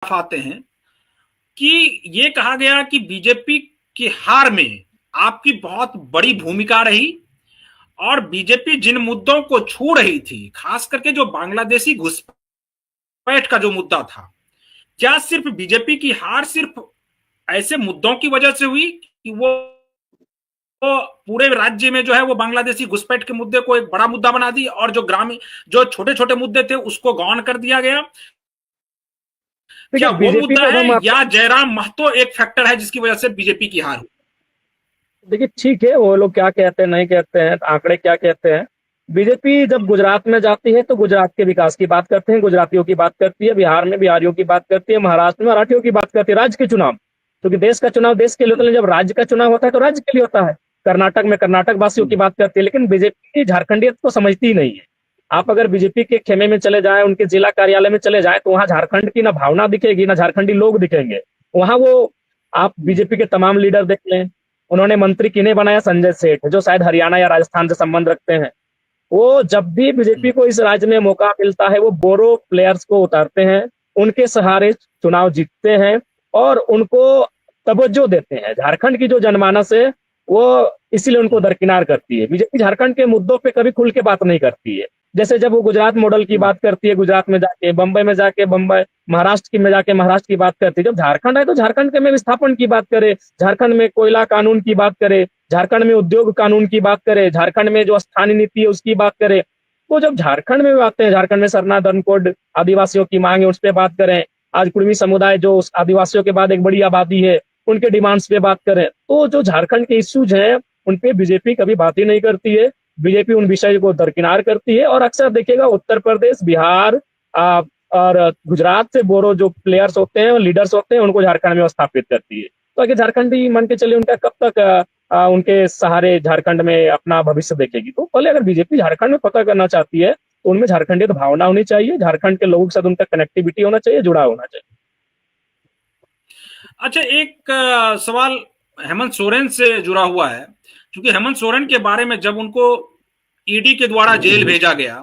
आते हैं कि ये कहा गया कि बीजेपी की हार में आपकी बहुत बड़ी भूमिका रही और बीजेपी जिन मुद्दों को छू रही थी, खास करके जो बांग्लादेशी घुसपैठ का जो मुद्दा था, क्या सिर्फ बीजेपी की हार सिर्फ ऐसे मुद्दों की वजह से हुई कि वो पूरे राज्य में जो है वो बांग्लादेशी घुसपैठ के मुद्दे को एक बड़ा मुद्दा बना दी और जो ग्रामीण जो छोटे छोटे मुद्दे थे उसको गौन कर दिया गया? देखिए क्या वो बीजेपी मुद्दा को है हम या जयराम महतो एक फैक्टर है जिसकी वजह से बीजेपी की हार हुई? देखिए ठीक है, वो लोग क्या कहते हैं नहीं कहते हैं, आंकड़े क्या कहते हैं। बीजेपी जब गुजरात में जाती है तो गुजरात के विकास की बात करते हैं, गुजरातियों की बात करती है, बिहार में बिहारियों की बात करती है, महाराष्ट्र में मराठियों की बात करती है। राज्य के चुनाव, क्योंकि देश का चुनाव देश के लिए होता है, जब राज्य का चुनाव होता है तो राज्य के लिए होता है। कर्नाटक में कर्नाटक वासियों की बात करती है, लेकिन बीजेपी झारखंडियत को समझती ही नहीं है। आप अगर बीजेपी के खेमे में चले जाएं, उनके जिला कार्यालय में चले जाएं, तो वहां झारखंड की ना भावना दिखेगी ना झारखंडी लोग दिखेंगे वहां। वो आप बीजेपी के तमाम लीडर देख लें, उन्होंने मंत्री किन्हें बनाया? संजय सेठ, जो शायद हरियाणा या राजस्थान से संबंध रखते हैं। वो जब भी बीजेपी को इस राज्य में मौका मिलता है वो बोरो प्लेयर्स को उतारते हैं, उनके सहारे चुनाव जीतते हैं और उनको तवज्जो देते हैं। झारखंड की जो जनमानस है वो इसीलिए उनको दरकिनार करती है। बीजेपी झारखंड के मुद्दों पे कभी खुल के बात नहीं करती है। जैसे जब वो गुजरात मॉडल की बात करती है, गुजरात में जाके, बंबई में जाके बंबई, महाराष्ट्र की में जाके महाराष्ट्र की बात करती है। जब झारखंड है तो झारखंड के में विस्थापन की बात करे, झारखंड में कोयला कानून की बात करे, झारखंड में उद्योग कानून की बात करे, झारखंड में जो स्थानीय नीति है उसकी बात करे। तो जब झारखंड में आते हैं, झारखंड में सरना धर्म कोड आदिवासियों की मांग है उस पर बात करें, आज कुर्मी समुदाय जो उस आदिवासियों के बाद एक बड़ी आबादी है उनके डिमांड्स पे बात करें, तो जो झारखंड के इश्यूज हैं उन पे बीजेपी कभी बात ही नहीं करती है। बीजेपी उन विषय को दरकिनार करती है और अक्सर देखिएगा उत्तर प्रदेश, बिहार और गुजरात से बोरो जो प्लेयर्स होते हैं, लीडर्स होते हैं, उनको झारखंड में स्थापित करती है। तो अगर झारखंडी मान के चलिए उनका कब तक उनके सहारे झारखंड में अपना भविष्य देखेगी। तो पहले अगर बीजेपी झारखंड में पता करना चाहती है तो उनमें झारखंडी तो भावना होनी चाहिए, झारखंड के लोगों के साथ उनका कनेक्टिविटी होना चाहिए, जुड़ा होना चाहिए। अच्छा, एक सवाल हेमंत सोरेन से जुड़ा हुआ है, क्योंकि हेमंत सोरेन के बारे में जब उनको ईडी के द्वारा जेल भेजा गया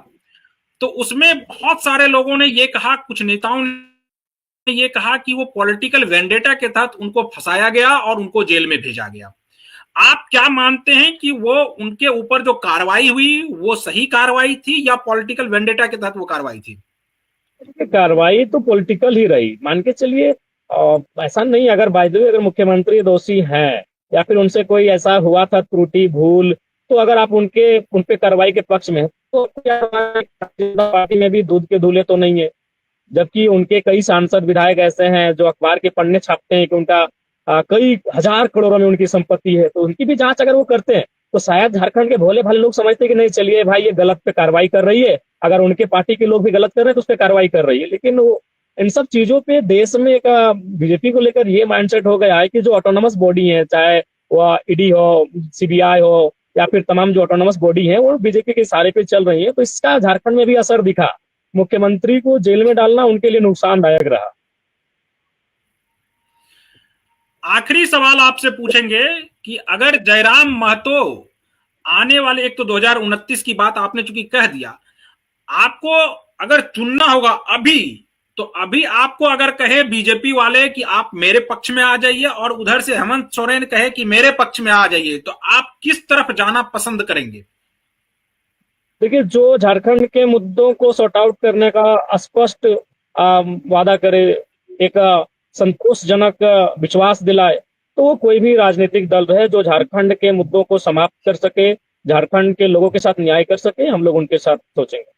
तो उसमें बहुत सारे लोगों ने ये कहा, कुछ नेताओं ने ये कहा कि वो पॉलिटिकल वेंडेटा के तहत उनको फंसाया गया और उनको जेल में भेजा गया। आप क्या मानते हैं कि वो उनके ऊपर जो कार्रवाई हुई वो सही कार्रवाई थी या पॉलिटिकल वेंडेटा के तहत वो कार्रवाई थी? कार्रवाई तो पॉलिटिकल ही रही, मान के चलिए। ऐसा नहीं, अगर बाय द वे अगर मुख्यमंत्री दोषी हैं या फिर उनसे कोई ऐसा हुआ था त्रुटि भूल, तो अगर आप उन पे कार्रवाई के पक्ष में हैं, तो क्या पार्टी में भी दूध के धूले तो नहीं है? जबकि उनके कई सांसद विधायक ऐसे हैं जो अखबार के पन्ने छापते हैं कि उनका कई हजार करोड़ों में उनकी संपत्ति है, तो उनकी भी जांच अगर वो करते हैं तो शायद झारखंड के भोले भाले लोग समझते हैं कि नहीं चलिए भाई ये गलत पे कार्रवाई कर रही है, अगर उनके पार्टी के लोग भी गलत कर रहे हैं तो उस पर कार्रवाई कर रही है। लेकिन वो इन सब चीजों पे देश में एक बीजेपी को लेकर ये माइंडसेट हो गया है कि जो ऑटोनमस बॉडी है, चाहे वो ईडी हो, सीबीआई हो या फिर तमाम जो ऑटोनमस बॉडी है, वो बीजेपी के इशारे पे चल रही है। तो इसका झारखंड में भी असर दिखा। मुख्यमंत्री को जेल में डालना उनके लिए नुकसानदायक रहा। आखिरी सवाल आपसे पूछेंगे कि अगर जयराम महतो आने वाले, एक तो 2029 की बात आपने चूंकि कह दिया, आपको अगर चुनना होगा अभी, तो अभी आपको अगर कहे बीजेपी वाले कि आप मेरे पक्ष में आ जाइए और उधर से हेमंत सोरेन कहे कि मेरे पक्ष में आ जाइए, तो आप किस तरफ जाना पसंद करेंगे? देखिए, जो झारखंड के मुद्दों को सॉर्ट आउट करने का स्पष्ट वादा करे, एक संतोषजनक विश्वास दिलाए, तो वो कोई भी राजनीतिक दल रहे जो झारखंड के मुद्दों को समाप्त कर सके, झारखंड के लोगों के साथ न्याय कर सके, हम लोग उनके साथ सोचेंगे।